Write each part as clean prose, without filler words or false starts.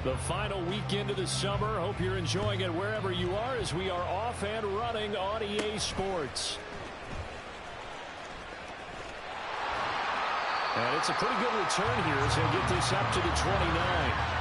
The final weekend of the summer. Hope you're enjoying it wherever you are as we are off and running on EA Sports. And it's a pretty good return here as they get this up to the 29.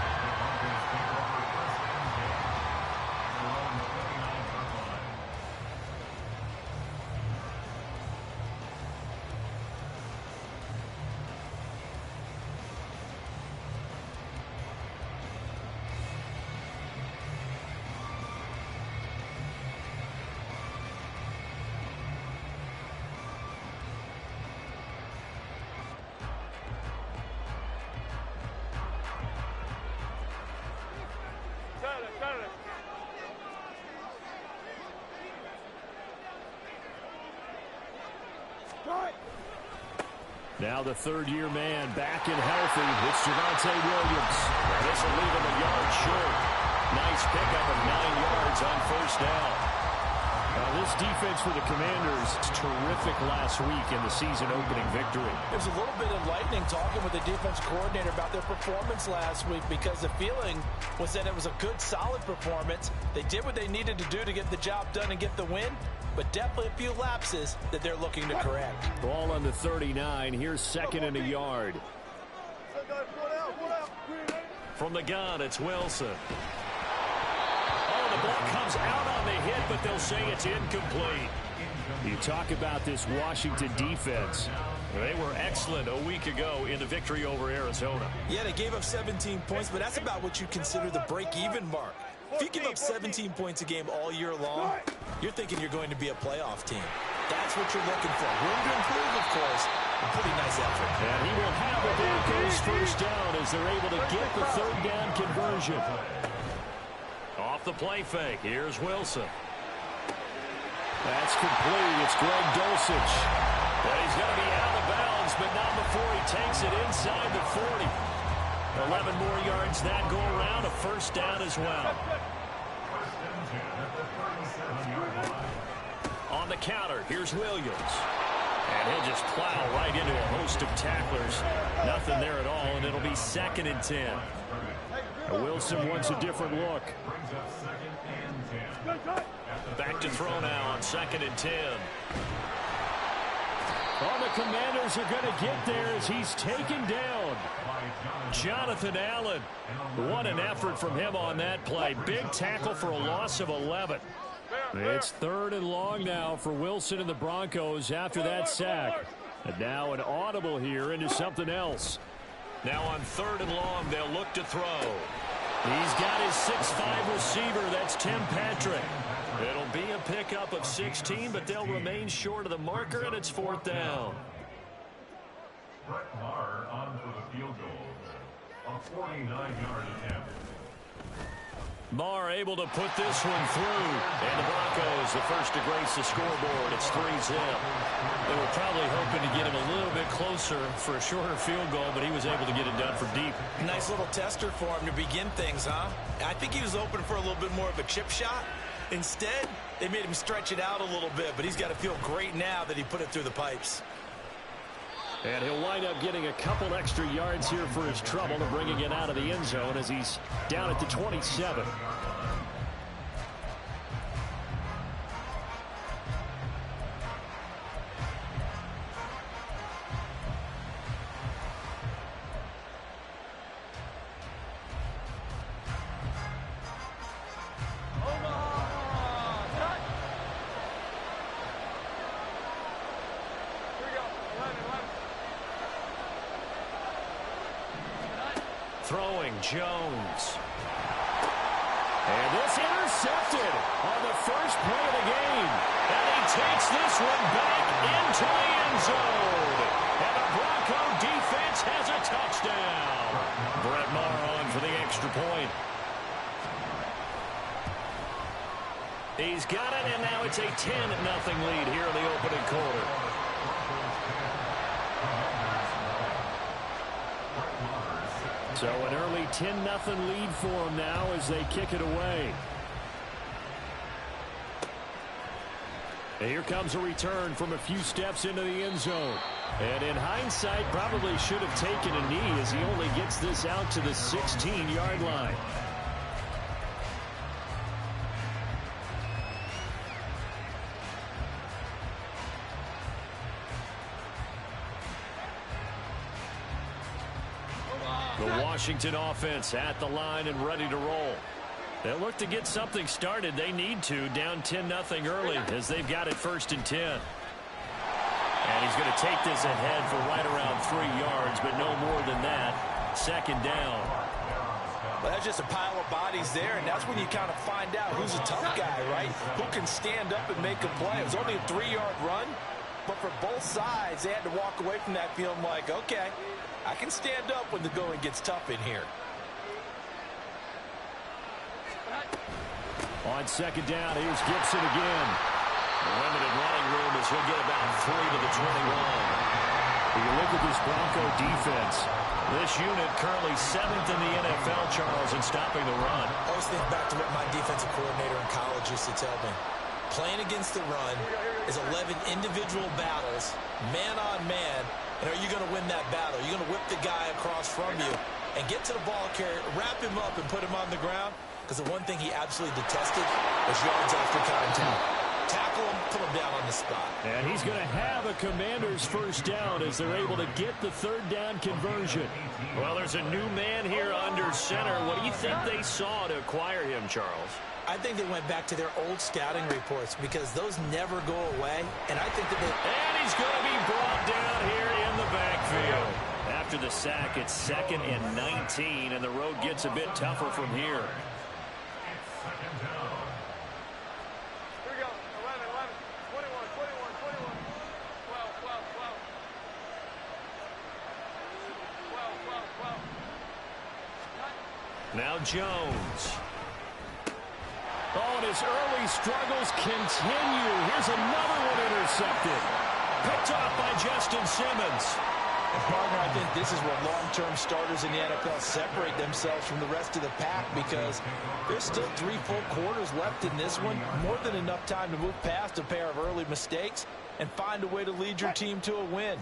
Now the third-year man back and healthy. It's Javonte Williams. This will leave him a yard short. Nice pickup of 9 yards on first down. Now this defense for the Commanders, terrific last week in the season-opening victory. It was a little bit enlightening talking with the defense coordinator about their performance last week because the feeling was that it was a good, solid performance. They did what they needed to do to get the job done and get the win, but definitely a few lapses that they're looking to correct. Ball on the 39. Here's second and a yard. From the gun, it's Wilson. The ball comes out on the hit, but they'll say it's incomplete. You talk about this Washington defense. They were excellent a week ago in the victory over Arizona. Yeah, they gave up 17 points, but that's about what you consider the break-even mark. If you give up 17 points a game all year long, you're thinking you're going to be a playoff team. That's what you're looking for. Room to improve, of course. A pretty nice effort. And he will have a Broncos first down as they're able to get the third down conversion. Off the play fake. Here's Wilson. That's complete. It's Greg Dulcich. But he's going to be out of bounds, but not before he takes it inside the 40. 11 more yards that go around. A first down as well. On the counter, here's Williams. And he'll just plow right into a host of tacklers. Nothing there at all, and it'll be 2nd and 10. Wilson wants a different look. Back to throw now on 2nd and 10. All the Commanders are going to get there as he's taken down. Jonathan Allen. What an effort from him on that play. Big tackle for a loss of 11. It's 3rd and long now for Wilson and the Broncos after that sack. And now an audible here into something else. Now on 3rd and long, they'll look to throw. He's got his 6'5" receiver. That's Tim Patrick. It'll be a pickup of 16, but they'll remain short of the marker, and it's 4th down. Brett Maher on for the field goal. A 49-yard attempt. Maher able to put this one through. And the Broncos, the first to grace the scoreboard. It's 3-0. They were probably hoping to get him a little bit closer for a shorter field goal, but he was able to get it done from deep. Nice little tester for him to begin things, huh? I think he was open for a little bit more of a chip shot. Instead, they made him stretch it out a little bit, but he's got to feel great now that he put it through the pipes. And he'll wind up getting a couple extra yards here for his trouble and bringing it out of the end zone as he's down at the 27. Throwing Jones. And this intercepted on the first play of the game. And he takes this one back into the end zone. And the Bronco defense has a touchdown. Brett Maher on for the extra point. He's got it, and now it's a 10-0 lead here in the opening quarter. So an early 10-0 lead for them now as they kick it away. And here comes a return from a few steps into the end zone. And in hindsight, probably should have taken a knee as he only gets this out to the 16-yard line. The Washington offense at the line and ready to roll. They'll look to get something started. They need to, down 10-0 early as they've got it 1st and 10. And he's going to take this ahead for right around 3 yards, but no more than that. 2nd down. Well, that's just a pile of bodies there, and that's when you kind of find out who's a tough guy, right? Who can stand up and make a play. It was only a 3-yard run, but for both sides, they had to walk away from that feeling like, okay, I can stand up when the going gets tough in here. On 2nd down, here's Gibson again. Limited running room as he'll get about 3 to the 21. When you look at this Bronco defense, this unit currently 7th in the NFL, Charles, in stopping the run. I always think back to what my defensive coordinator in college used to tell me. Playing against the run is 11 individual battles, man on man, and are you going to win that battle? Are you going to whip the guy across from you and get to the ball carrier, wrap him up, and put him on the ground? Because the one thing he absolutely detested was yards after contact. Tackle him, put him down on the spot. And he's going to have a Commanders 1st down as they're able to get the 3rd down conversion. Well, there's a new man here under center. What do you think they saw to acquire him, Charles? I think they went back to their old scouting reports because those never go away. And I think that And he's going to be brought down here in the backfield. After the sack, it's 2nd and 19, and the road gets a bit tougher from here. Now Jones. Oh, and his early struggles continue. Here's another one intercepted. Picked off by Justin Simmons. And partner, I think this is where long-term starters in the NFL separate themselves from the rest of the pack because there's still 3 full quarters left in this one. More than enough time to move past a pair of early mistakes and find a way to lead your team to a win.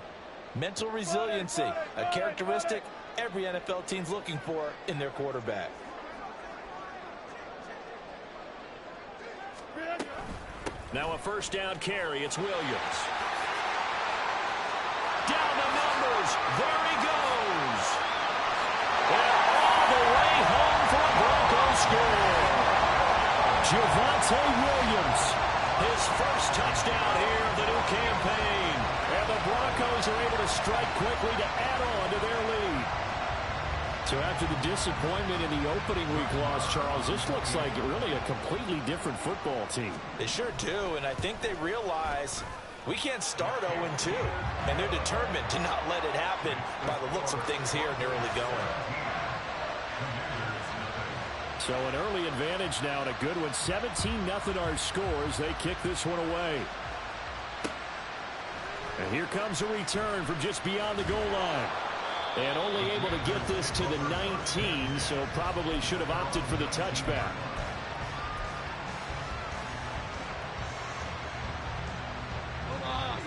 Mental resiliency, a characteristic every NFL team's looking for in their quarterback. Now a 1st down carry. It's Williams. Down the numbers. There he goes. And all the way home for a Broncos score. Javonte Williams. His 1st touchdown here of the new campaign. And the Broncos are able to strike quickly to add on to their lead. So after the disappointment in the opening week loss, Charles, this looks like really a completely different football team. They sure do, and I think they realize we can't start 0-2, and they're determined to not let it happen by the looks of things here in the early going. So an early advantage now and a good one. 17-0 our scores. They kick this one away. And here comes a return from just beyond the goal line. And only able to get this to the 19, so probably should have opted for the touchback.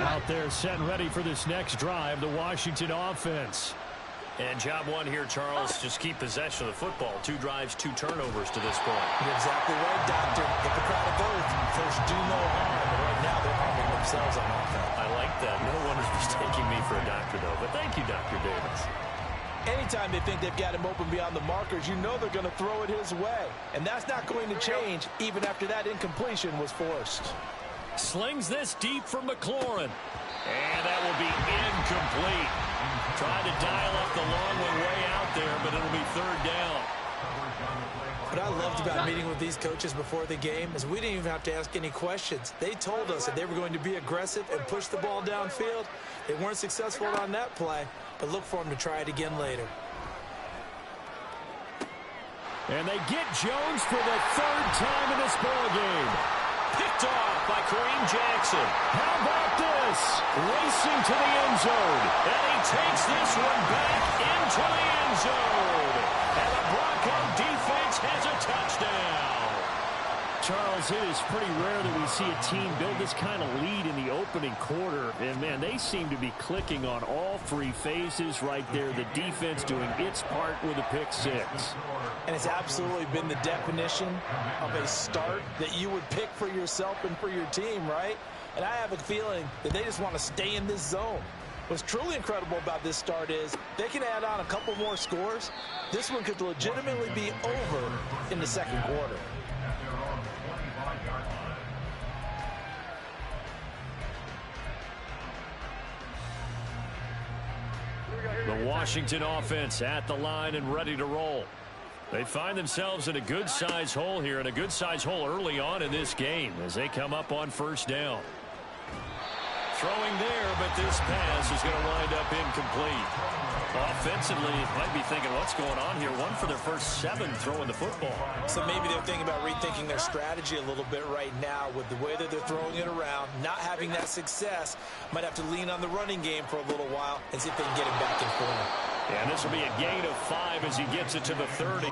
Out there set and ready for this next drive, the Washington offense. And job one here, Charles, just keep possession of the football. 2 drives, 2 turnovers to this point. You're exactly right, Doctor. Get the crowd of both. First, do no harm. And right now, they're harming themselves on offense. I like that. No one is mistaking me for a doctor, though. But thank you, Dr. Davis. Anytime they think they've got him open beyond the markers, you know they're going to throw it his way. And that's not going to change even after that incompletion was forced. Slings this deep from McLaurin. And that will be incomplete. Tried to dial up the long one way out there, but it'll be 3rd down. What I loved about meeting with these coaches before the game is we didn't even have to ask any questions. They told us that they were going to be aggressive and push the ball downfield. They weren't successful on that play, but look for them to try it again later. And they get Jones for the 3rd time in this ball game. Picked off by Kareem Jackson. How about this? Racing to the end zone. And he takes this one back into the end zone. And the Bronco defense has a touchdown. Charles, Charles, it is pretty rare that we see a team build this kind of lead in the opening quarter. And, man, they seem to be clicking on all three phases right there. The defense doing its part with a pick six. And it's absolutely been the definition of a start that you would pick for yourself and for your team, right? And I have a feeling that they just want to stay in this zone. What's truly incredible about this start is they can add on a couple more scores. This one could legitimately be over in the second quarter. The Washington offense at the line and ready to roll. They find themselves in a good-size hole here, and a good-size hole early on in this game as they come up on first down. Throwing there, but this pass is going to wind up incomplete. Offensively, might be thinking, what's going on here? One for their first 7 throwing the football. So maybe they're thinking about rethinking their strategy a little bit right now with the way that they're throwing it around, not having that success. Might have to lean on the running game for a little while and see if they can get him back in form. And this will be a gain of 5 as he gets it to the 30.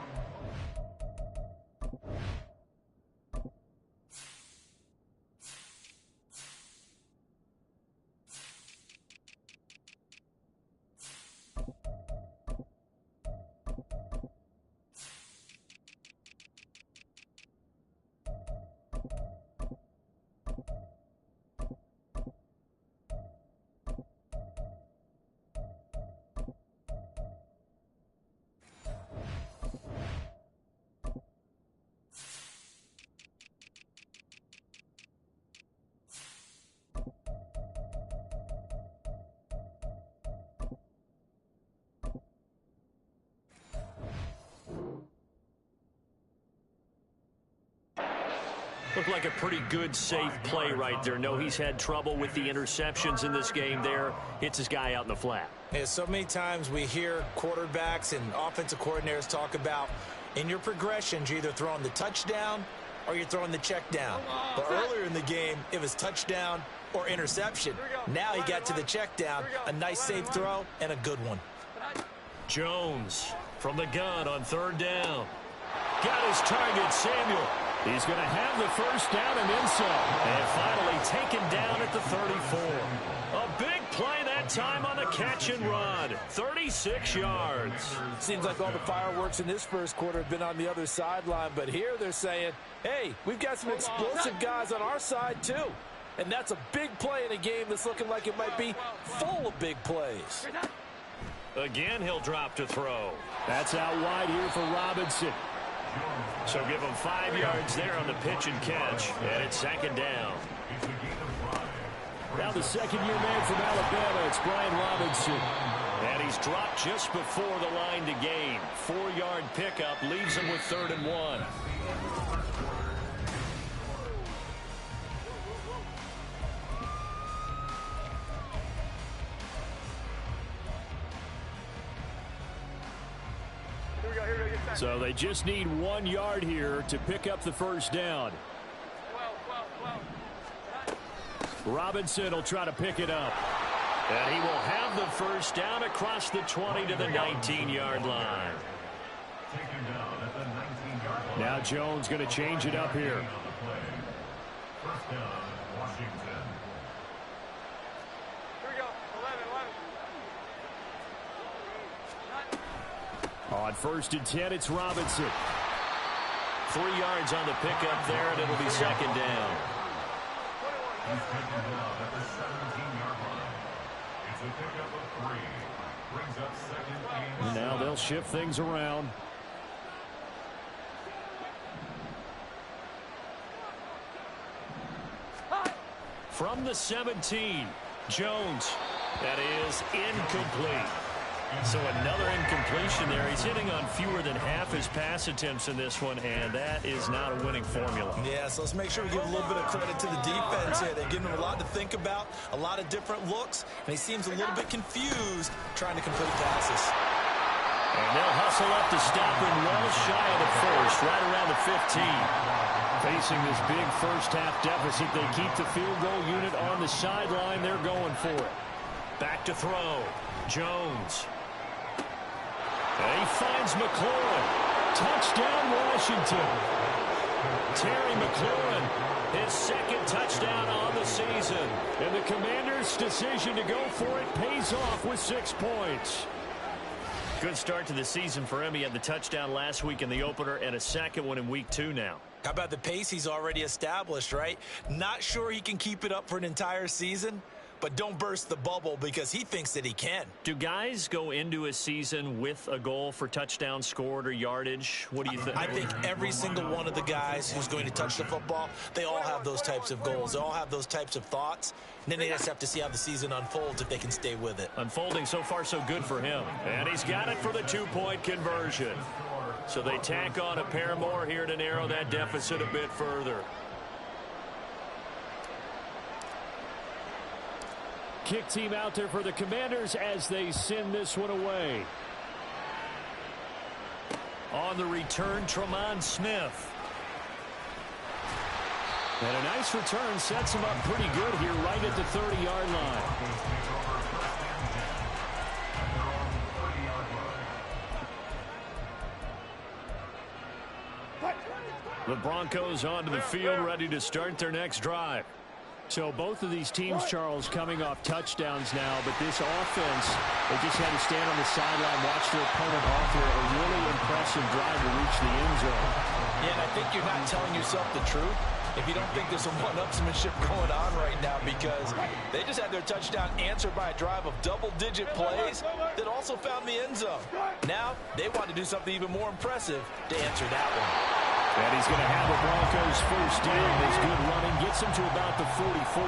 Looked like a pretty good, safe play right there. No, he's had trouble with the interceptions in this game there. Hits his guy out in the flat. Yeah, so many times we hear quarterbacks and offensive coordinators talk about in your progressions, you're either throwing the touchdown or you're throwing the check down. But earlier in the game, it was touchdown or interception. Now he got to the check down, a nice safe throw, and a good one. Jones from the gun on third down. Got his target, Samuel. He's going to have the first down and then some. And finally taken down at the 34. A big play that time on the catch and run. 36 yards. Seems like all the fireworks in this first quarter have been on the other sideline. But here they're saying, hey, we've got some explosive guys on our side too. And that's a big play in a game that's looking like it might be full of big plays. Again, he'll drop to throw. That's out wide here for Robinson. So give him 5 yards there on the pitch and catch, and it's second down. Now the second-year man from Alabama, it's Brian Robinson. And he's dropped just before the line to gain. 4-yard pickup leaves him with 3rd and 1. So they just need 1 yard here to pick up the first down. Robinson will try to pick it up. And he will have the first down across the 20 to the 19-yard line. Now Jones going to change it up here. First down, Washington. On 1st and 10, it's Robinson. 3 yards on the pickup there, and it'll be second down. He's taken down at the 17-yard line. It's a pickup of 3. Brings up second and Now they'll shift things around. From the 17, Jones. That is incomplete. So another incompletion there. He's hitting on fewer than half his pass attempts in this one, and that is not a winning formula. Yeah, so let's make sure we give a little bit of credit to the defense here. They've given him a lot to think about, a lot of different looks, and he seems a little bit confused trying to complete passes. And they'll hustle up to stop him well shy of the first, right around the 15. Facing this big first-half deficit, they keep the field goal unit on the sideline. They're going for it. Back to throw. Jones. And he finds McLaurin. Touchdown, Washington. Terry McLaurin, his second touchdown on the season. And the Commanders' decision to go for it pays off with 6 points. Good start to the season for him. He had the touchdown last week in the opener and a second one in week 2 now. How about the pace he's already established, right? Not sure he can keep it up for an entire season, but don't burst the bubble because he thinks that he can. Do guys go into a season with a goal for touchdowns scored or yardage? What do you think? I think every single one of the guys who's going to touch the football, they all have those types of goals. They all have those types of thoughts. And then they just have to see how the season unfolds if they can stay with it. Unfolding so far so good for him. And he's got it for the 2-point conversion. So they tack on a pair more here to narrow that deficit a bit further. Kick team out there for the Commanders as they send this one away. On the return, Tremont Smith. And a nice return sets him up pretty good here right at the 30-yard line. The Broncos onto the field, ready to start their next drive. So both of these teams, Charles, coming off touchdowns now, but this offense, they just had to stand on the sideline, watch their opponent offer a really impressive drive to reach the end zone. Yeah, and I think you're not telling yourself the truth if you don't think there's some one-upsmanship going on right now, because they just had their touchdown answered by a drive of double-digit plays that also found the end zone. Now they want to do something even more impressive to answer that one. And he's going to have the Broncos first down. His good running gets him to about the 44.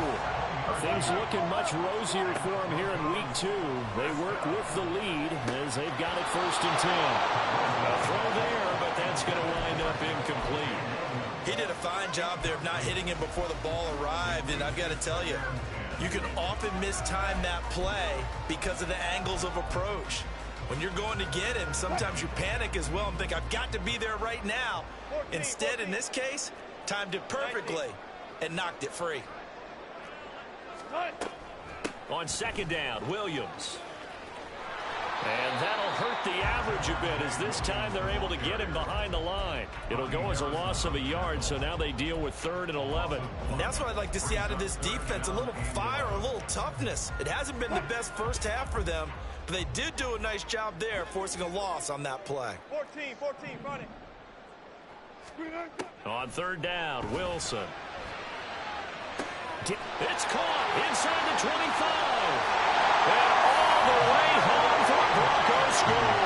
Things looking much rosier for him here in week 2. They work with the lead as they've got it 1st and 10. A throw there, but that's going to wind up incomplete. He did a fine job there of not hitting him before the ball arrived, and I've got to tell you, you can often mistime that play because of the angles of approach. When you're going to get him, sometimes you panic as well and think, I've got to be there right now. Instead, in this case, timed it perfectly and knocked it free. On 2nd down, Williams. And that'll hurt the average a bit as this time they're able to get him behind the line. It'll go as a loss of a yard, so now they deal with 3rd and 11. And that's what I'd like to see out of this defense, a little fire, a little toughness. It hasn't been the best first half for them, but they did do a nice job there, forcing a loss on that play. 14, run it. On 3rd down, Wilson. It's caught inside the 25. And all the way home for a Broncos score.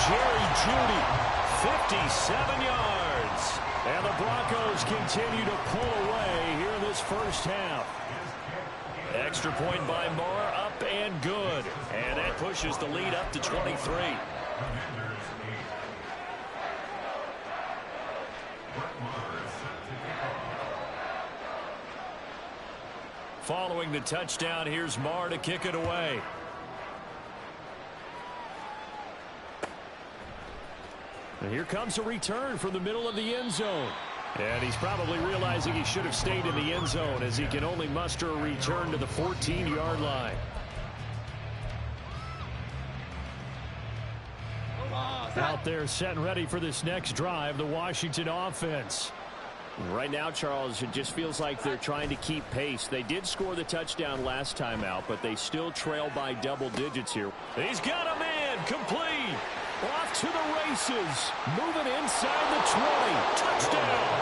Jerry Jeudy, 57 yards. And the Broncos continue to pull away here in this first half. Extra point by Moore, up and good. And that pushes the lead up to 23. Following the touchdown, here's Marr to kick it away. And here comes a return from the middle of the end zone. And he's probably realizing he should have stayed in the end zone as he can only muster a return to the 14-yard line. Out there set and ready for this next drive, the Washington offense. Right now, Charles, it just feels like they're trying to keep pace. They did score the touchdown last time out, but they still trail by double digits here. He's got a man, complete. Off to the races. Moving inside the 20. Touchdown.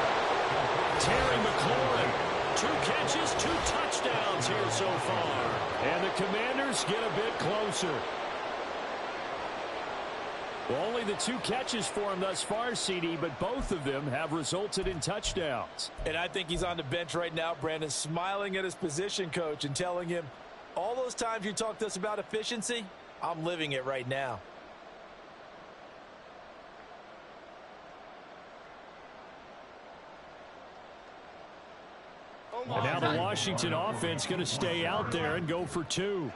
Terry McLaurin. 2 catches, 2 touchdowns here so far. And the Commanders get a bit closer. Well, only the 2 catches for him thus far, CD, but both of them have resulted in touchdowns. And I think he's on the bench right now, Brandon, smiling at his position coach and telling him, all those times you talked to us about efficiency, I'm living it right now. And now the Washington offense going to stay out there and go for 2.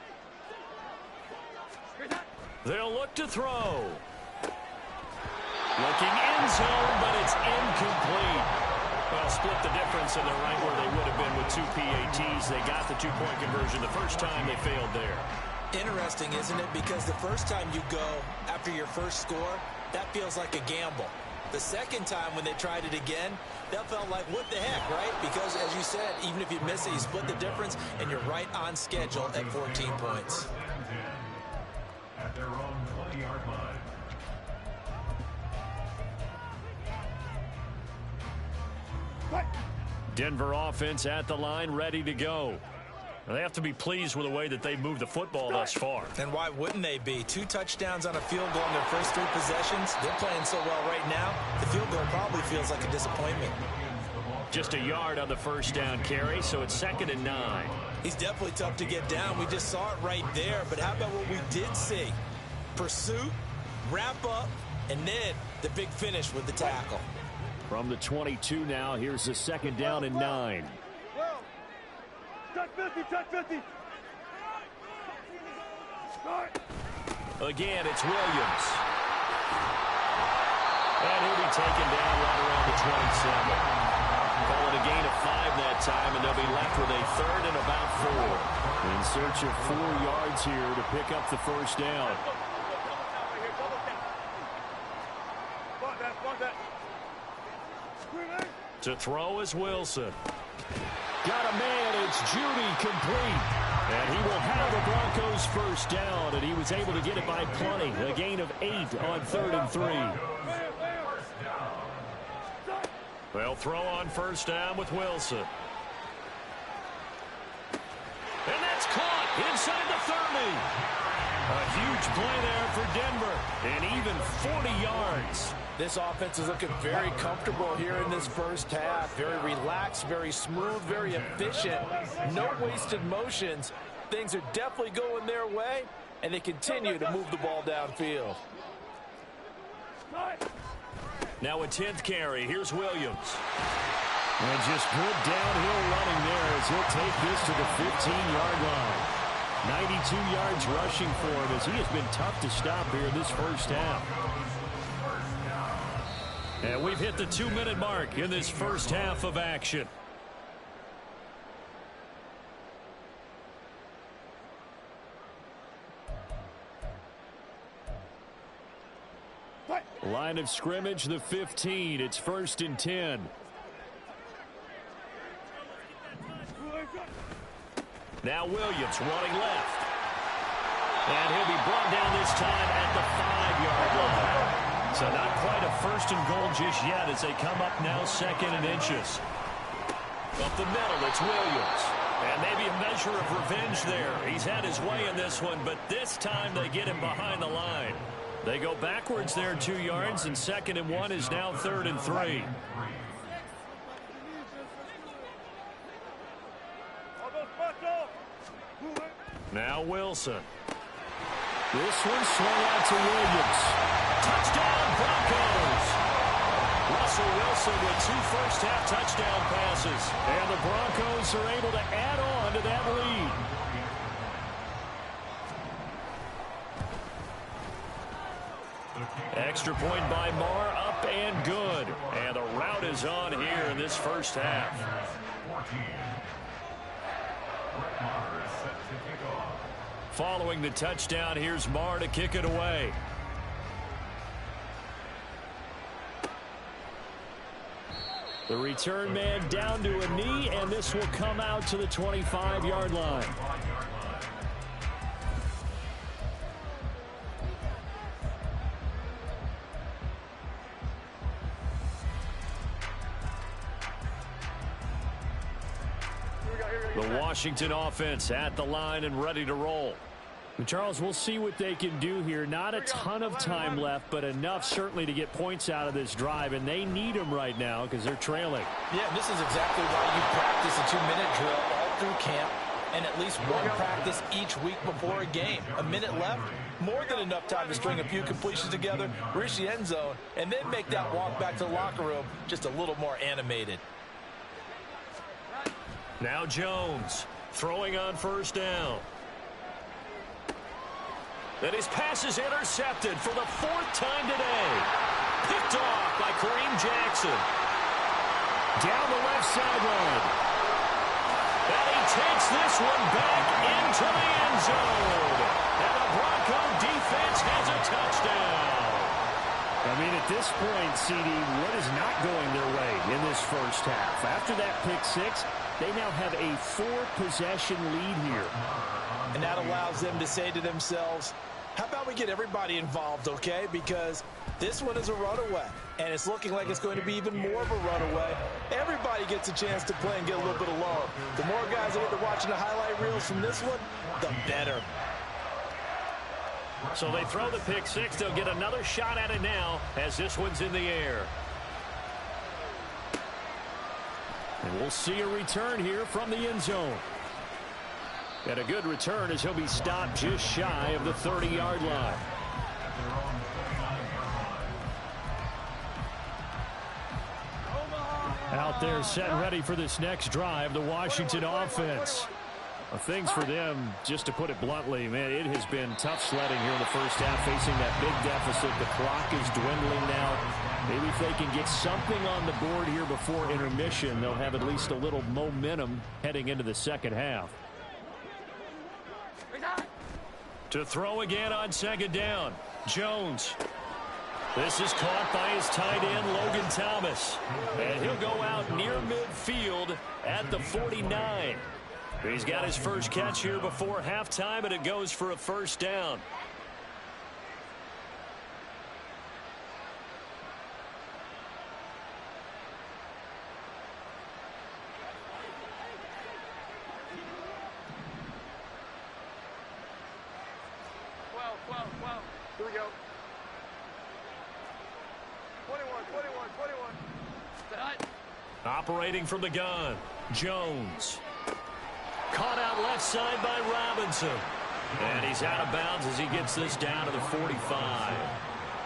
They'll look to throw. Looking end zone, but it's incomplete. Well, split the difference, and they're right where they would have been with 2 PATs. They got the 2-point conversion the first time. They failed there. Interesting, isn't it? Because the first time you go after your first score, that feels like a gamble. The second time when they tried it again, that felt like, what the heck, right? Because, as you said, even if you miss it, you split the difference, and you're right on schedule at 14 points. At their own 20-yard line. Denver offense at the line, ready to go. They have to be pleased with the way that they moved the football thus far. And why wouldn't they be? 2 touchdowns on a field goal in their first 3 possessions. They're playing so well right now, the field goal probably feels like a disappointment. Just a yard on the first down carry, so it's 2nd and 9. He's definitely tough to get down. We just saw it right there. But how about what we did see? Pursuit, wrap up, and then the big finish with the tackle. From the 22 now, here's the 2nd down and 9. Touch 50, touch 50. Again, it's Williams. And he'll be taken down right around the 27. Call it a gain of 5 that time, and they'll be left with a 3rd and about 4. In search of 4 yards here to pick up the first down. To throw is Wilson. Got a man, it's Judy, complete. And he will have the Broncos first down, and he was able to get it by plenty. A gain of 8 on 3rd and 3. They'll throw on first down with Wilson. And that's caught inside the 30. A huge play there for Denver, and even 40 yards. This offense is looking very comfortable here in this first half. Very relaxed, very smooth, very efficient. No wasted motions. Things are definitely going their way, and they continue to move the ball downfield. Now a 10th carry. Here's Williams. And just good downhill running there as he'll take this to the 15-yard line. 92 yards rushing for him as he has been tough to stop here in this first half. And we've hit the 2-minute mark in this first half of action. Line of scrimmage, the 15. It's 1st and 10. Now Williams running left. And he'll be brought down this time at the 5-yard line. So not quite a 1st and goal just yet as they come up now 2nd and inches. Up the middle, it's Williams. And maybe a measure of revenge there. He's had his way in this one, but this time they get him behind the line. They go backwards there 2 yards, and 2nd and 1 is now 3rd and 3. Now Wilson. This one swung out to Williams. Touchdown Broncos! Russell Wilson with 2 first-half touchdown passes. And the Broncos are able to add on to that lead. Extra point by Marr, up and good. And the route is on here in this first half. Following the touchdown, here's Marr to kick it away. The return man down to a knee, and this will come out to the 25-yard line. The Washington offense at the line and ready to roll. Charles, we'll see what they can do here. Not a ton of time left, but enough certainly to get points out of this drive, and they need them right now because they're trailing. Yeah, this is exactly why you practice a 2-minute drill all through camp and at least one practice each week before a game. A minute left, more than enough time to string a few completions together, reach the end zone, and then make that walk back to the locker room just a little more animated. Now Jones throwing on first down. And his pass is intercepted for the 4th time today. Picked off by Kareem Jackson. Down the left sideline. And he takes this one back into the end zone. And the Bronco defense has a touchdown. I mean, at At this point, CD, what is not going their way in this first half? After that pick six, they now have a 4-possession lead here. And that allows them to say to themselves, how about we get everybody involved, okay? Because this one is a runaway, and it's looking like it's going to be even more of a runaway. Everybody gets a chance to play and get a little bit of love. The more guys that get to watching the highlight reels from this one, the better. So they throw the pick six. They'll get another shot at it now as this one's in the air. And we'll see a return here from the end zone. And a good return as he'll be stopped just shy of the 30-yard line. Out there set and ready for this next drive, the Washington offense. Things for them, just to put it bluntly, man, it has been tough sledding here in the first half, facing that big deficit. The clock is dwindling now. Maybe if they can get something on the board here before intermission, they'll have at least a little momentum heading into the second half. To throw again on second down, Jones. This is caught by his tight end, Logan Thomas. And he'll go out near midfield at the 49. He's got his first catch here before halftime, and it goes for a first down. Here we go. 21. Operating from the gun, Jones. Caught out left side by Robinson. And he's out of bounds as he gets this down to the 45.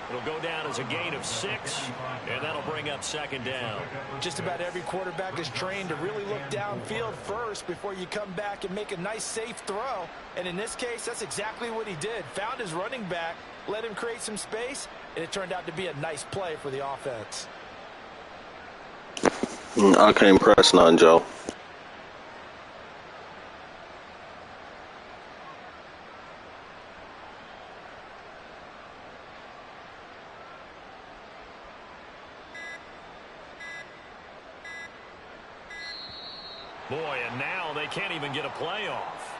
It'll go down as a gain of 6, and that'll bring up second down. Just about every quarterback is trained to really look downfield first before you come back and make a nice, safe throw. And in this case, that's exactly what he did. Found his running back, let him create some space, and it turned out to be a nice play for the offense. I can't press none, Joe. Boy, and now they can't even get a play off.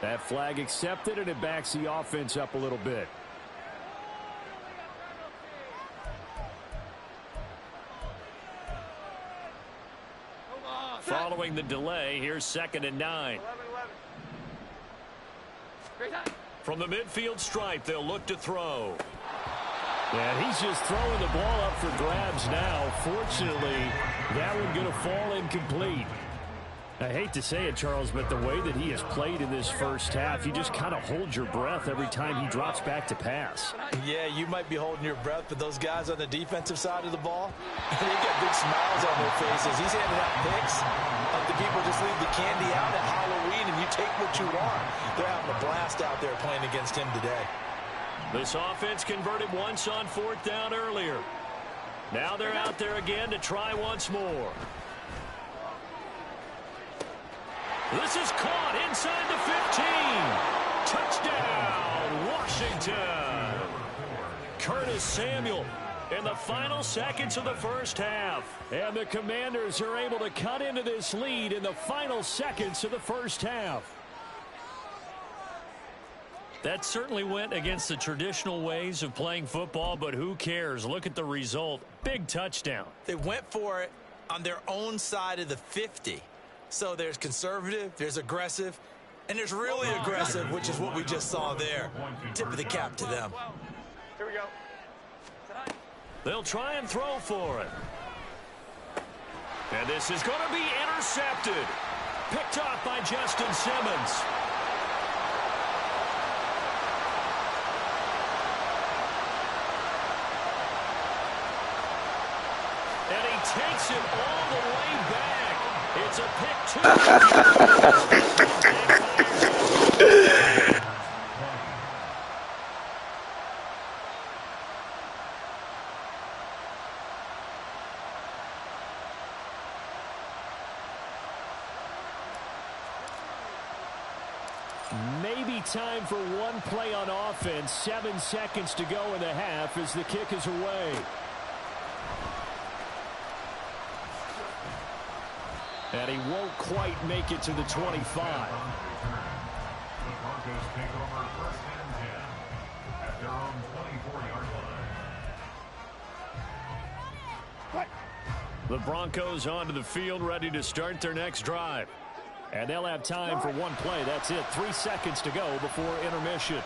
That flag accepted, and it backs the offense up a little bit. Following the delay, here's 2nd and 9. From the midfield stripe, they'll look to throw. And he's just throwing the ball up for grabs now. Fortunately, that one going to fall incomplete. I hate to say it, Charles, but the way that he has played in this first half, you just kind of hold your breath every time he drops back to pass. Yeah, you might be holding your breath, but those guys on the defensive side of the ball, they got big smiles on their faces. He's handing out picks. Like the people just leave the candy out at Halloween, and you take what you want. They're having a blast out there playing against him today. This offense converted once on 4th down earlier. Now they're out there again to try once more. This is caught inside the 15. Touchdown, Washington. Curtis Samuel in the final seconds of the first half. And the Commanders are able to cut into this lead in the final seconds of the first half. That certainly went against the traditional ways of playing football, but who cares? Look at the result. Big touchdown. They went for it on their own side of the 50. So there's conservative, there's aggressive, and there's really aggressive, which is what we just saw there. Tip of the cap to them. Here we go. They'll try and throw for it. And this is going to be intercepted. Picked off by Justin Simmons. And he takes it all the way back. It's a pick 2. Maybe be time for one play on offense. 7 seconds to go in the half as the kick is away. And he won't quite make it to the 25. The Broncos take over first and 10 at their own 24-yard line. The Broncos onto the field, ready to start their next drive. And they'll have time for one play. That's it. 3 seconds to go before intermission.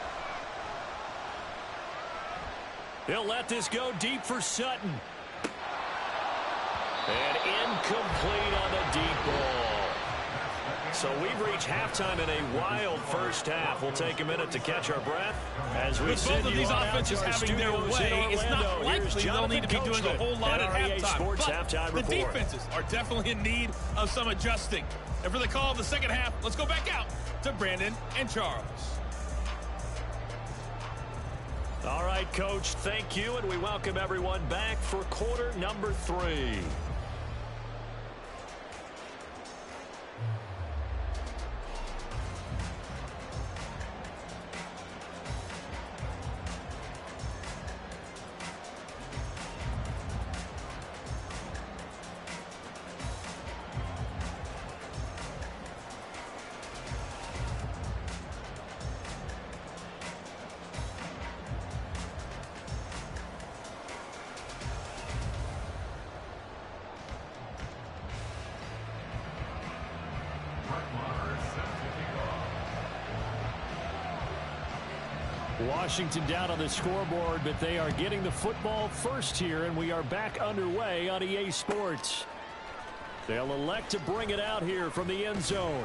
He'll let this go deep for Sutton. And incomplete on the deep ball. So we've reached halftime in a wild first half. We'll take a minute to catch our breath as we with both of these offenses having their way, it's not likely they'll need to be doing a whole lot at halftime. But the defenses are definitely in need of some adjusting. And for the call of the second half, let's go back out to Brandon and Charles. All right, Coach, thank you, and we welcome everyone back for quarter number 3. Washington down on the scoreboard, but they are getting the football first here, and we are back underway on EA Sports. They'll elect to bring it out here from the end zone.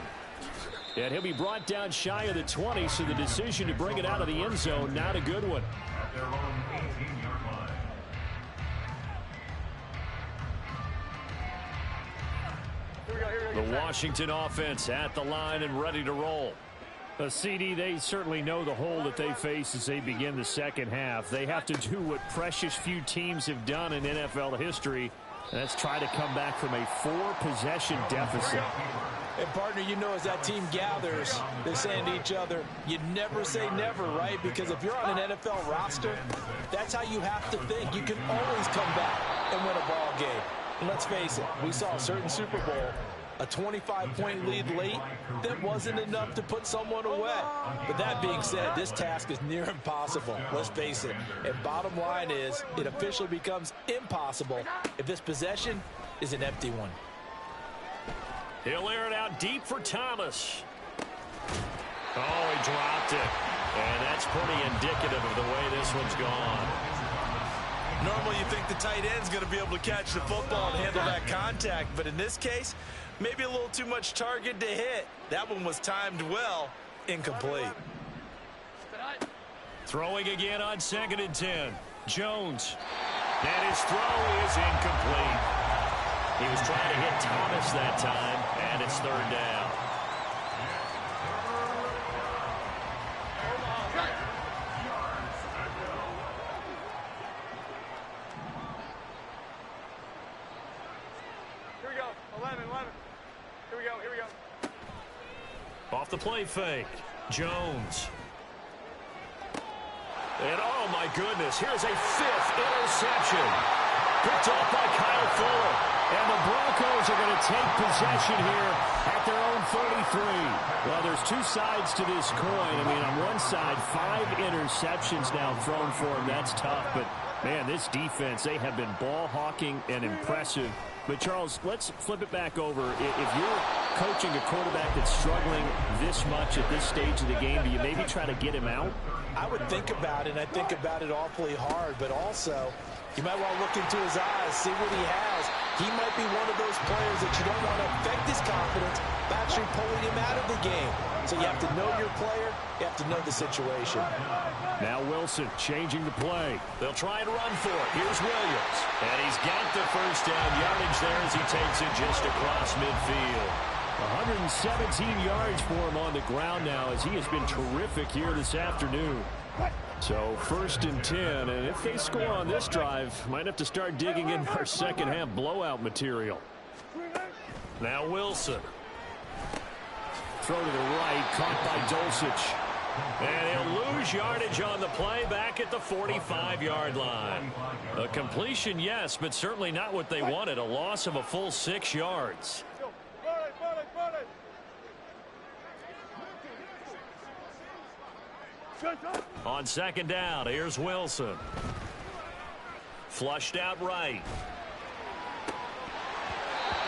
And he'll be brought down shy of the 20, so the decision to bring it out of the end zone, not a good one. At their own 18-yard line. The Washington offense at the line and ready to roll. CD, they certainly know the hole that they face as they begin the second half. They have to do what precious few teams have done in NFL history. That's try to come back from a 4-possession deficit. And, partner, you know, as that team gathers, they're saying to each other, you never say never, right? Because if you're on an NFL roster, that's how you have to think. You can always come back and win a ball game. And let's face it, we saw a certain Super Bowl, a 25-point lead late, that wasn't enough to put someone away. But that being said, this task is near impossible. Let's face it. And bottom line is, it officially becomes impossible if this possession is an empty one. He'll air it out deep for Thomas. Oh, he dropped it. And that's pretty indicative of the way this one's gone. Normally you think the tight end's going to be able to catch the football and handle that contact. But in this case, maybe a little too much target to hit. That one was timed well. Incomplete. Throwing again on 2nd and 10. Jones. And his throw is incomplete. He was trying to hit Thomas that time, and it's 3rd down. Here we go. 11. Here we go. Off the play fake. Jones. And oh my goodness, here's a 5th interception. Picked off by Kyle Fuller. And the Broncos are going to take possession here at their own 33. Well, there's 2 sides to this coin. I mean, on one side, 5 interceptions now thrown for him. That's tough. But, man, this defense, they have been ball hawking and impressive. But, Charles, let's flip it back over. If you're coaching a quarterback that's struggling this much at this stage of the game, do you maybe try to get him out? I would think about it, and I think about it awfully hard. But also, you might want to look into his eyes, see what he has. He might be one of those players that you don't want to affect his confidence by actually pulling him out of the game. So you have to know your player. You have to know the situation. Now Wilson changing the play. They'll try and run for it. Here's Williams. And he's got the first down yardage there as he takes it just across midfield. 117 yards for him on the ground now as he has been terrific here this afternoon. So 1st and 10, and if they score on this drive, might have to start digging in our second half blowout material. Now Wilson. Throw to the right, caught by Dulcich. And he'll lose yardage on the play back at the 45-yard line. A completion, yes, but certainly not what they wanted. A loss of a full 6 yards. On second down, here's Wilson. Flushed out right.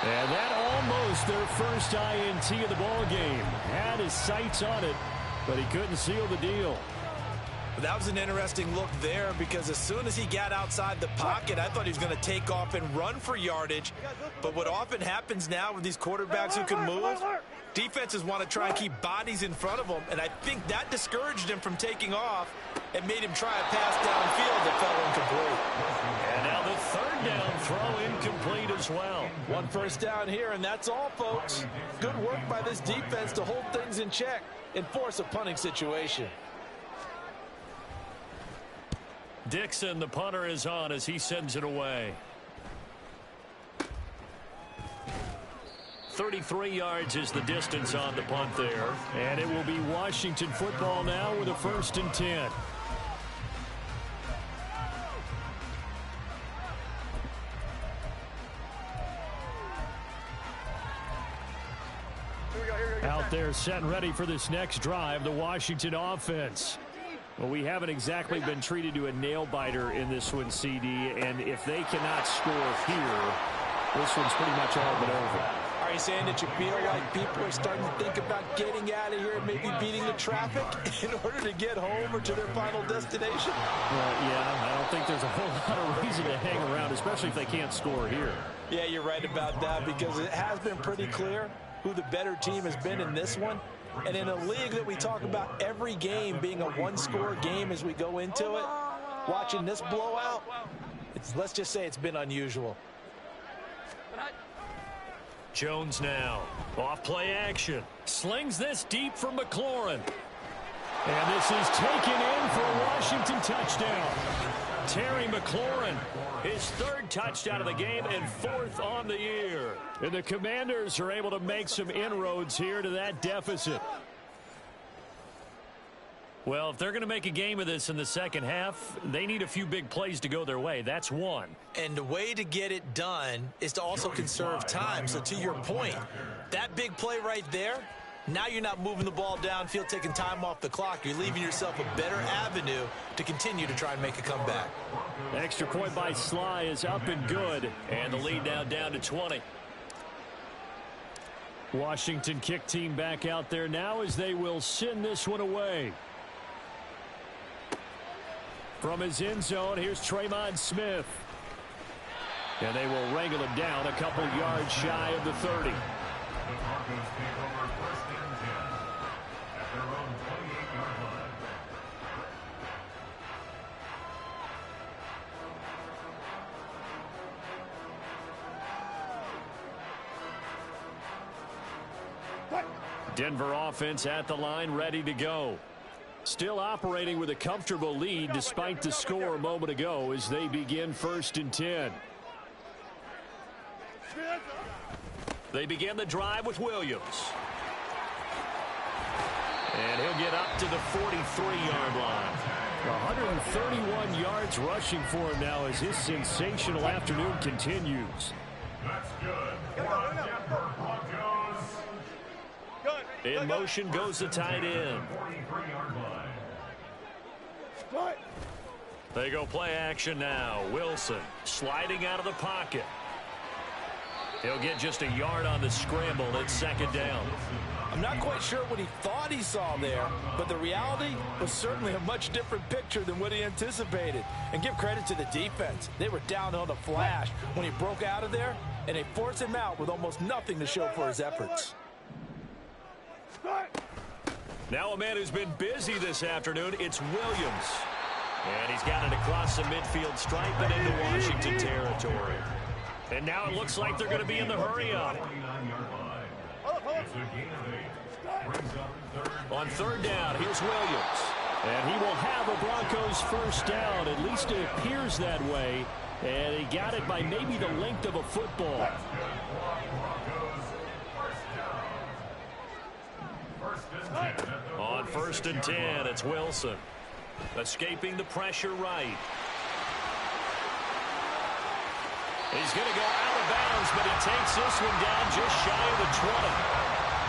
And that almost their first INT of the ball game. Had his sights on it, but he couldn't seal the deal. That was an interesting look there because as soon as he got outside the pocket, I thought he was going to take off and run for yardage. But what often happens now with these quarterbacks who can move, defenses want to try and keep bodies in front of them, and I think that discouraged him from taking off and made him try a pass downfield that fell incomplete. And now the third down throw incomplete as well. One first down here, and that's all, folks. Good work by this defense to hold things in check and force a punting situation. Dixon, the punter, is on as he sends it away. 33 yards is the distance on the punt there. And it will be Washington football now with a 1st and 10. Out there set and ready for this next drive, the Washington offense. Well, we haven't exactly been treated to a nail-biter in this one, CD, and if they cannot score here, this one's pretty much all but over. Are you saying that you feel like people are starting to think about getting out of here and maybe beating the traffic in order to get home or to their final destination? Well, yeah, I don't think there's a whole lot of reason to hang around, especially if they can't score here. Yeah, you're right about that because it has been pretty clear who the better team has been in this one. And in a league that we talk about every game being a one-score game as we go into it, watching this blowout, let's just say it's been unusual. Jones now. Off play action. Slings this deep for McLaurin. And this is taken in for a Washington touchdown. Terry McLaurin, his 3rd touchdown of the game and 4th on the year. And the Commanders are able to make some inroads here to that deficit. Well, if they're going to make a game of this in the second half, they need a few big plays to go their way. That's one. And the way to get it done is to also conserve time. So to your point, that big play right there, now you're not moving the ball downfield, taking time off the clock. You're leaving yourself a better avenue to continue to try and make a comeback. Extra point by Sly is up and good. And the lead now down to 20. Washington kick team back out there now as they will send this one away. From his end zone, here's Tremont Smith. And they will wrangle him down a couple yards shy of the 30. The Broncos take over 1st and 10 at their own 28-yard line. Denver offense at the line, ready to go. Still operating with a comfortable lead despite the score a moment ago as they begin 1st and 10. They begin the drive with Williams. And he'll get up to the 43-yard line. 131 yards rushing for him now as his sensational afternoon continues. That's good. Denver Broncos. In motion goes the tight end. 43-yard line. They go play action now. Wilson sliding out of the pocket. He'll get just a yard on the scramble. It's 2nd down. I'm not quite sure what he thought he saw there, but the reality was certainly a much different picture than what he anticipated. And give credit to the defense. They were down on the flash when he broke out of there, and they forced him out with almost nothing to show for his efforts. Now a man who's been busy this afternoon, it's Williams. And he's got it across the midfield stripe and into Washington territory. And now it looks like they're going to be in the hurry-up. On 3rd down, here's Williams. And he will have a Broncos 1st down. At least it appears that way. And he got it by maybe the length of a football. On 1st and 10, it's Wilson. Escaping the pressure right. He's going to go out of bounds, but he takes this one down just shy of the 20.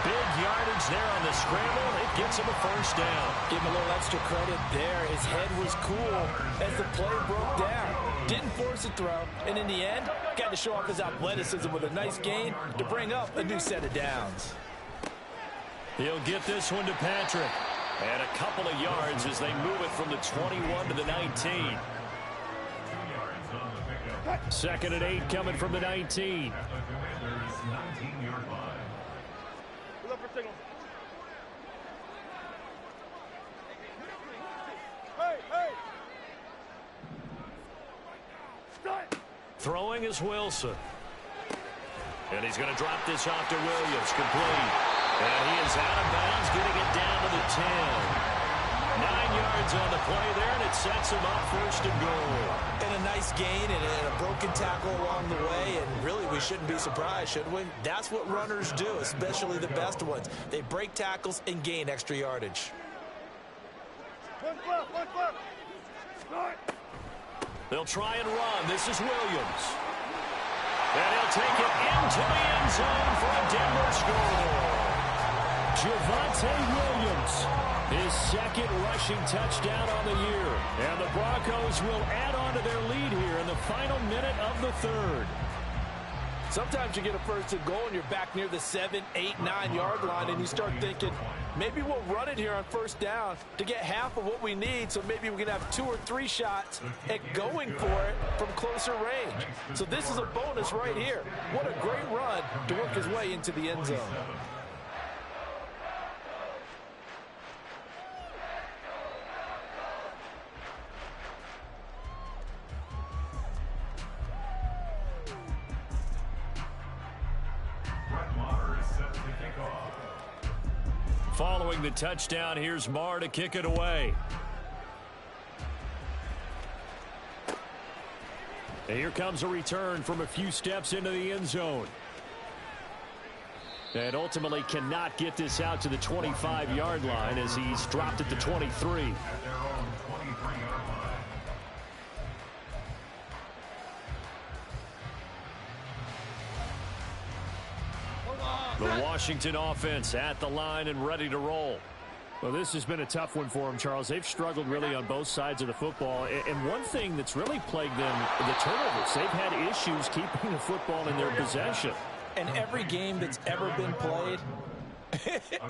Big yardage there on the scramble. It gets him a first down. Give him a little extra credit there. His head was cool as the play broke down. Didn't force a throw, and in the end, got to show off his athleticism with a nice gain to bring up a new set of downs. He'll get this one to Patrick. And a couple of yards as they move it from the 21 to the 19. 2nd and 8 coming from the 19. Throwing is Wilson. And he's going to drop this off to Williams. Complete. And he is out of bounds, getting it down to the 10. 9 yards on the play there, and it sets him up 1st and goal. And a nice gain and a broken tackle along the way, and really we shouldn't be surprised, should we? That's what runners do, especially the best ones. They break tackles and gain extra yardage. They'll try and run. This is Williams. And he'll take it into the end zone for a Denver score. Javonte Williams, his 2nd rushing touchdown on the year. And the Broncos will add on to their lead here in the final minute of the 3rd. Sometimes you get a 1st and goal and you're back near the 7, 8, 9 yard line, and you start thinking, maybe we'll run it here on 1st down to get half of what we need, so maybe we can have 2 or 3 shots at going for it from closer range. So this is a bonus right here. What a great run to work his way into the end zone. Following the touchdown, here's Marr to kick it away. And here comes a return from a few steps into the end zone. And ultimately cannot get this out to the 25-yard line as he's dropped at the 23. The Washington offense at the line and ready to roll. Well, this has been a tough one for them, Charles. They've struggled really on both sides of the football. And one thing that's really plagued them, the turnovers. They've had issues keeping the football in their possession. And every game that's ever been played,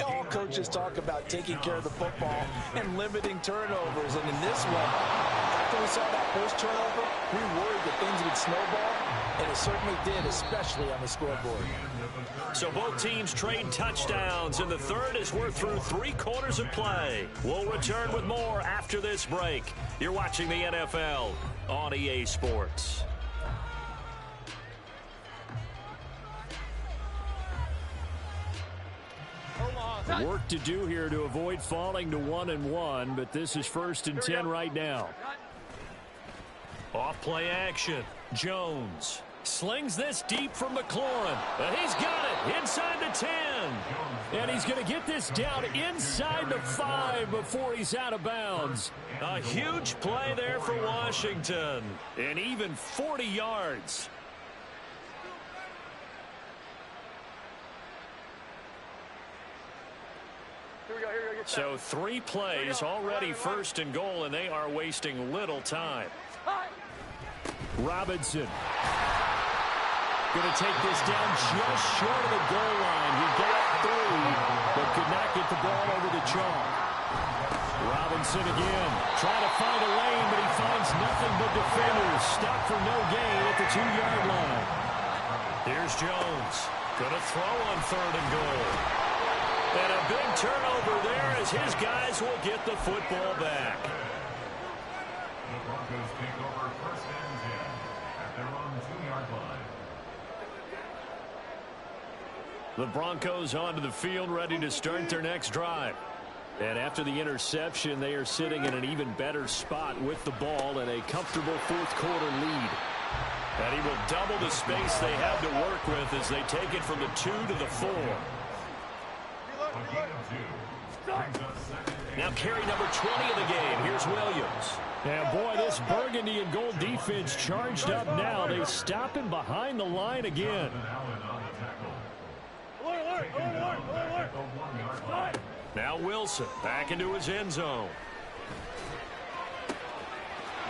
all coaches talk about taking care of the football and limiting turnovers. And in this one, after we saw that first turnover, we worried that things would snowball, and it certainly did, especially on the scoreboard. So both teams trade touchdowns, and the 3rd as we're through 3 quarters of play. We'll return with more after this break. You're watching the NFL on EA Sports. Work to do here to avoid falling to 1-1, but this is 1st and 10 right now. Off play action. Jones slings this deep from McLaurin. And he's got it inside the 10. And he's going to get this down inside the 5 before he's out of bounds. A huge play there for Washington. And even 40 yards. So 3 plays already 1st and goal, and they are wasting little time. Robinson going to take this down just short of the goal line. He got 3, but could not get the ball over the chalk. Robinson again, trying to find a lane, but he finds nothing but defenders. Stopped for no gain at the 2-yard line. Here's Jones. Going to throw on 3rd and goal. And a big turnover there as his guys will get the football back. The Broncos take over 1st and 10 at their own 2-yard line. The Broncos onto the field, ready to start their next drive. And after the interception, they are sitting in an even better spot with the ball and a comfortable 4th quarter lead. And he will double the space they have to work with as they take it from the 2 to the 4. Now carry number 20 of the game. Here's Williams. And boy, this burgundy and gold defense charged up now. They stop him behind the line again. Now Wilson back into his end zone.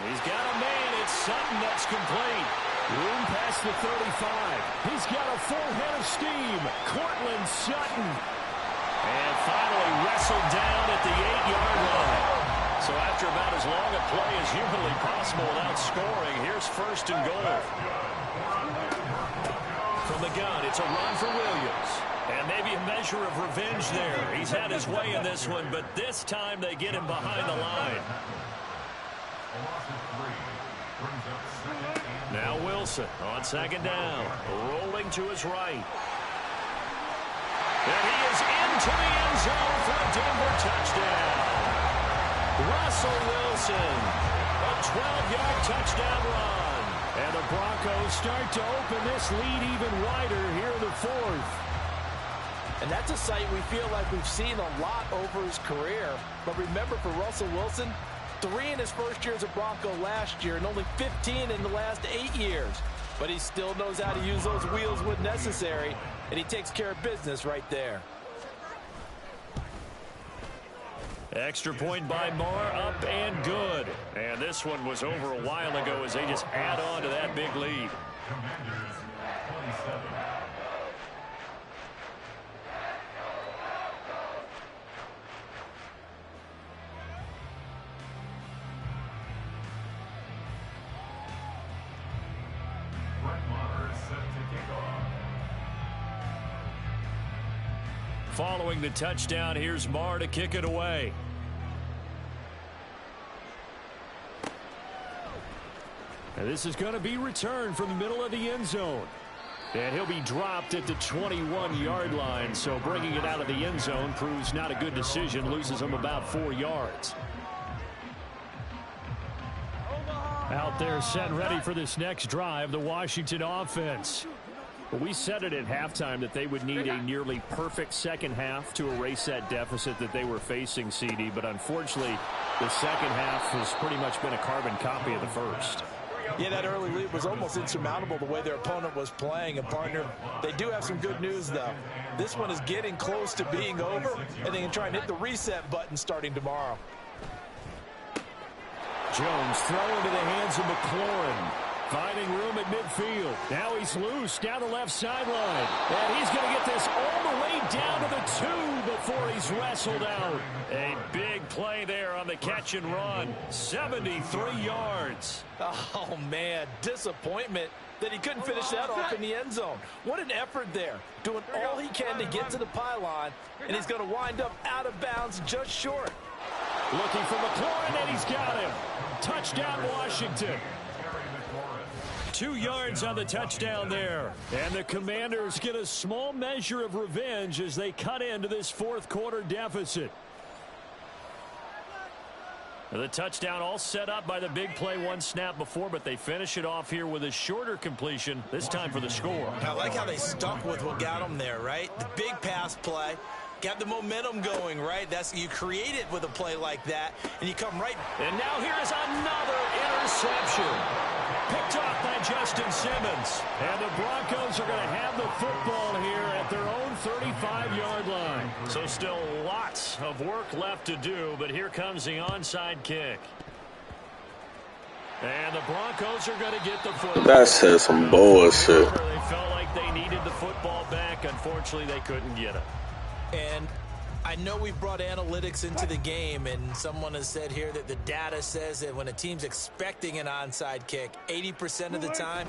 He's got a man. It's Sutton that's complete. Room past the 35. He's got a full head of steam. Cortland Sutton. And finally wrestled down at the 8-yard line. So after about as long a play as humanly possible without scoring, here's first and goal. From the gun, it's a run for Williams. And maybe a measure of revenge there. He's had his way in this one, but this time they get him behind the line. Now Wilson on second down, rolling to his right. And he is into the end zone for a Denver touchdown. Russell Wilson, a 12-yard touchdown run. And the Broncos start to open this lead even wider here in the fourth. And that's a sight we feel like we've seen a lot over his career. But remember, for Russell Wilson, 3 in his first year as a Bronco last year and only 15 in the last 8 years. But he still knows how to use those wheels when necessary, and he takes care of business right there. Extra point by Marr, up and good. And this one was over a while ago as they just add on to that big lead. Commanders 27. Following the touchdown, here's Marr to kick it away. And this is going to be returned from the middle of the end zone. And he'll be dropped at the 21-yard line, so bringing it out of the end zone proves not a good decision, loses him about 4 yards. Out there set and ready for this next drive, the Washington offense. We said it at halftime that they would need a nearly perfect second half to erase that deficit that they were facing, CD. But unfortunately, the second half has pretty much been a carbon copy of the first. Yeah, that early lead was almost insurmountable the way their opponent was playing. And, partner, they do have some good news, though. This one is getting close to being over, and they can try and hit the reset button starting tomorrow. Jones throw into the hands of McLaurin. Finding room at midfield. Now he's loose down the left sideline. And he's going to get this all the way down to the 2 before he's wrestled out. A big play there on the catch and run. 73 yards. Oh, man, disappointment that he couldn't finish that off in the end zone. What an effort there. Doing all he can to get to the pylon, and he's going to wind up out of bounds just short. Looking for McLaurin, and he's got him. Touchdown, Washington. 2 yards on the touchdown there. And the Commanders get a small measure of revenge as they cut into this fourth quarter deficit. The touchdown all set up by the big play one snap before, but they finish it off here with a shorter completion, this time for the score. I like how they stuck with what got them there, right? The big pass play. Got the momentum going, right? You create it with a play like that, and you come right. And now here is another interception. Picked off by Justin Simmons. And the Broncos are going to have the football here at their own 35-yard line. So still lots of work left to do, but here comes the onside kick. And the Broncos are going to get the football. That said some bullshit. They felt like they needed the football back. Unfortunately, they couldn't get it. And I know we brought analytics into the game, and someone has said here that the data says that when a team's expecting an onside kick, 80% of the time,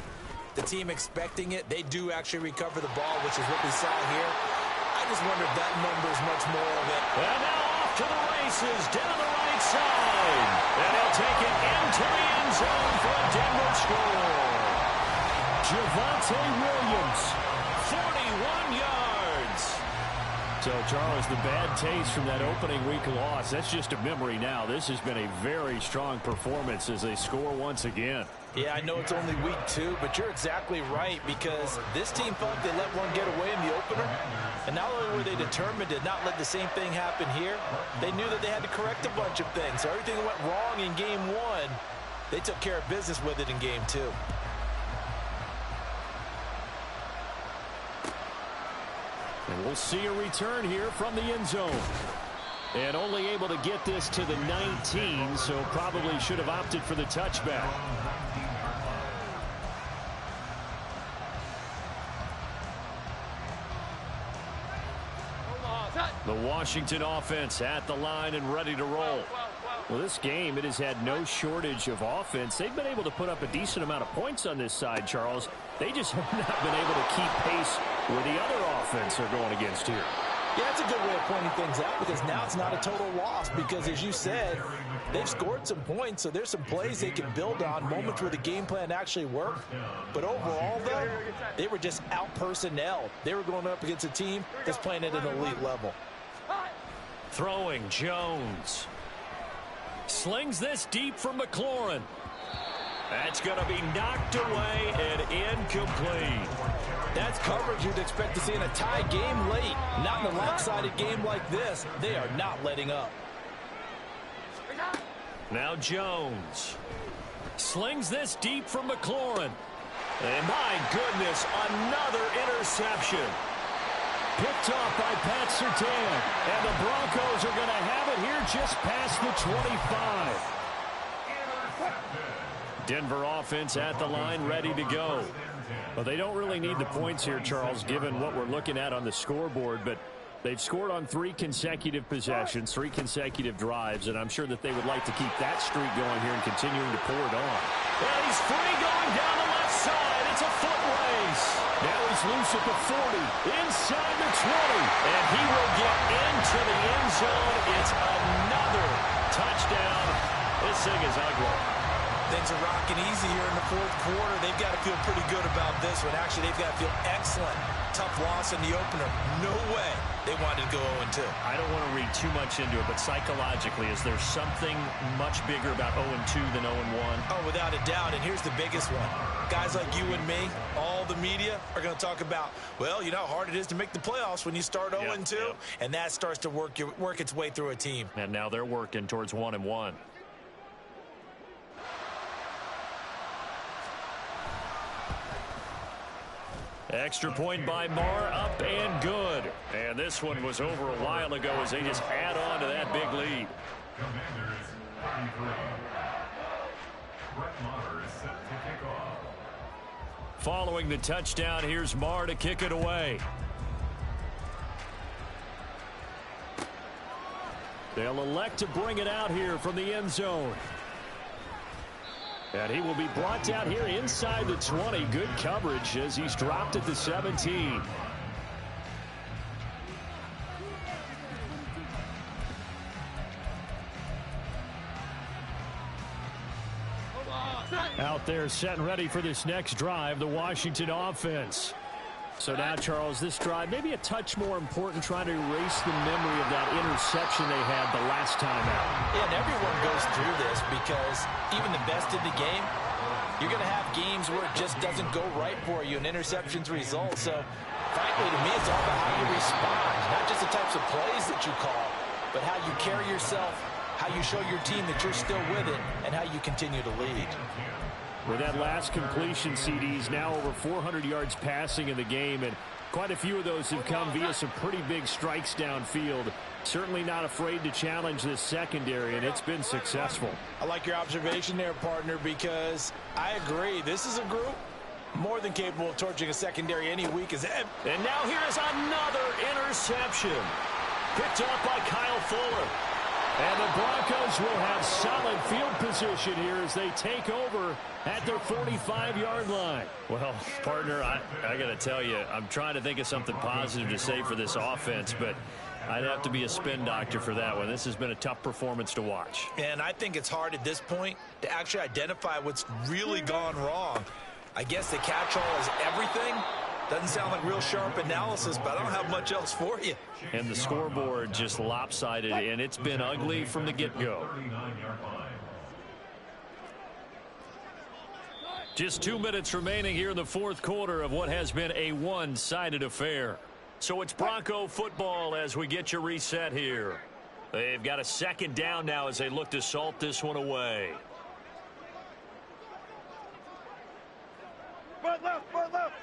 the team expecting it, they do actually recover the ball, which is what we saw here. I just wonder if that number is much more of it. And now off to the races, down the right side. And he'll take it into the end zone for a Denver score. Javonte Williams, 41 yards. So, Charles, the bad taste from that opening week loss, that's just a memory now. This has been a very strong performance as they score once again. Yeah, I know it's only week 2, but you're exactly right, because this team felt they let one get away in the opener. And not only were they determined to not let the same thing happen here, they knew that they had to correct a bunch of things. So everything that went wrong in game 1, they took care of business with it in game 2. And we'll see a return here from the end zone. And only able to get this to the 19, so probably should have opted for the touchback. The Washington offense at the line and ready to roll. Well, this game, it has had no shortage of offense. They've been able to put up a decent amount of points on this side, Charles. They just have not been able to keep pace with the other offense they're going against here. Yeah, that's a good way of pointing things out, because now it's not a total loss, because as you said, they've scored some points, so there's some plays they can build on, moments where the game plan actually worked. But overall, though, they were just out-personnel. They were going up against a team that's playing at an elite level. Throwing Jones. Slings this deep from McLaurin. That's going to be knocked away and incomplete. That's coverage you'd expect to see in a tie game late. Not in a lopsided game like this. They are not letting up. Now Jones. Slings this deep from McLaurin. And my goodness, another interception. Picked off by Pat Surtain. And the Broncos are going to have it here just past the 25. Denver offense at the line, ready to go. Well, they don't really need the points here, Charles, given what we're looking at on the scoreboard, but they've scored on 3 consecutive possessions, 3 consecutive drives, and I'm sure that they would like to keep that streak going here and continuing to pour it on. And he's free going down the left side. It's a foot race. Now he's loose at the 40, inside the 20, and he will get into the end zone. It's another touchdown. This thing is ugly. Things are rocking easy here in the 4th quarter. They've got to feel pretty good about this one. Actually, they've got to feel excellent. Tough loss in the opener. No way they wanted to go 0-2. I don't want to read too much into it, but psychologically, is there something much bigger about 0-2 than 0-1? Oh, without a doubt, and here's the biggest one. Guys like you and me, all the media, are going to talk about, well, you know how hard it is to make the playoffs when you start 0-2, and that starts to work its way through a team. And now they're working towards 1-1. Extra point by Marr, up and good. And this one was over a while ago as they just add on to that big lead. Commanders 33. Brett Maher is set to kick off. Following the touchdown, here's Marr to kick it away. They'll elect to bring it out here from the end zone. And he will be brought down here inside the 20. Good coverage as he's dropped at the 17. Out there set and ready for this next drive, the Washington offense. So now, Charles, this drive maybe a touch more important, trying to erase the memory of that interception they had the last time out. Yeah, and everyone goes through this, because even the best in the game, you're going to have games where it just doesn't go right for you and interceptions result. So, frankly, to me, it's all about how you respond, not just the types of plays that you call, but how you carry yourself, how you show your team that you're still with it, and how you continue to lead. With that last completion, CD's now over 400 yards passing in the game, and quite a few of those have come via some pretty big strikes downfield. Certainly not afraid to challenge this secondary, and it's been successful. I like your observation there, partner, because I agree. This is a group more than capable of torching a secondary any week as ever. And now here is another interception. Picked off by Kyle Fuller. And the Broncos will have solid field position here as they take over at their 45-yard line. Well, partner, I got to tell you, I'm trying to think of something positive to say for this offense, but I'd have to be a spin doctor for that one. This has been a tough performance to watch. And I think it's hard at this point to actually identify what's really gone wrong. I guess the catch-all is everything, Doesn't sound like real sharp analysis, but I don't have much else for you. And the scoreboard just lopsided, and it's been ugly from the get-go. Just 2 minutes remaining here in the fourth quarter of what has been a one-sided affair. So it's Bronco football as we get your reset here. They've got a second down now as they look to salt this one away. Front left, front left.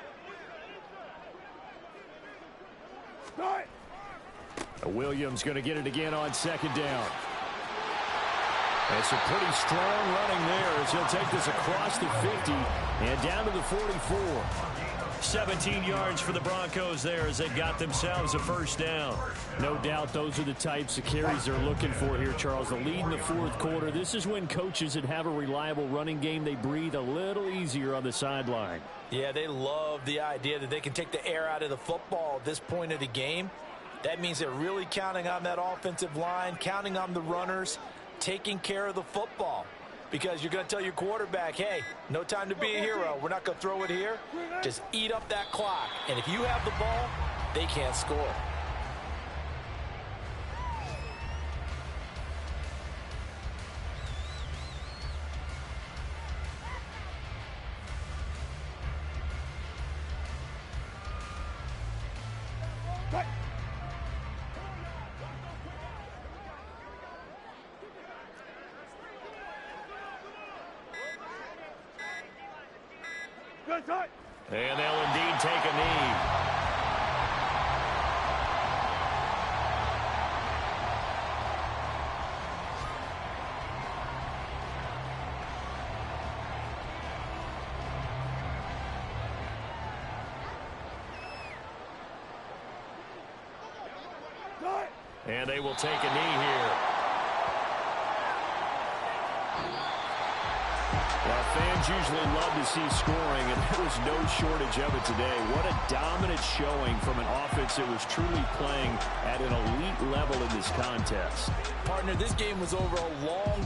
Williams going to get it again on second down. It's a pretty strong running there as he'll take this across the 50 and down to the 44. 17 yards for the Broncos there as they got themselves a first down. No doubt those are the types of carries they're looking for here, Charles. The lead in the fourth quarter. This is when coaches that have a reliable running game, they breathe a little easier on the sideline. Yeah, they love the idea that they can take the air out of the football at this point of the game. That means they're really counting on that offensive line, counting on the runners, taking care of the football. Because you're going to tell your quarterback, hey, no time to be a hero. We're not going to throw it here. Just eat up that clock. And if you have the ball, they can't score. And they'll indeed take a knee. And they will take a knee here. Well, fans usually love to see scoring, and there was no shortage of it today. What a dominant showing from an offense that was truly playing at an elite level in this contest. Partner, this game was over a long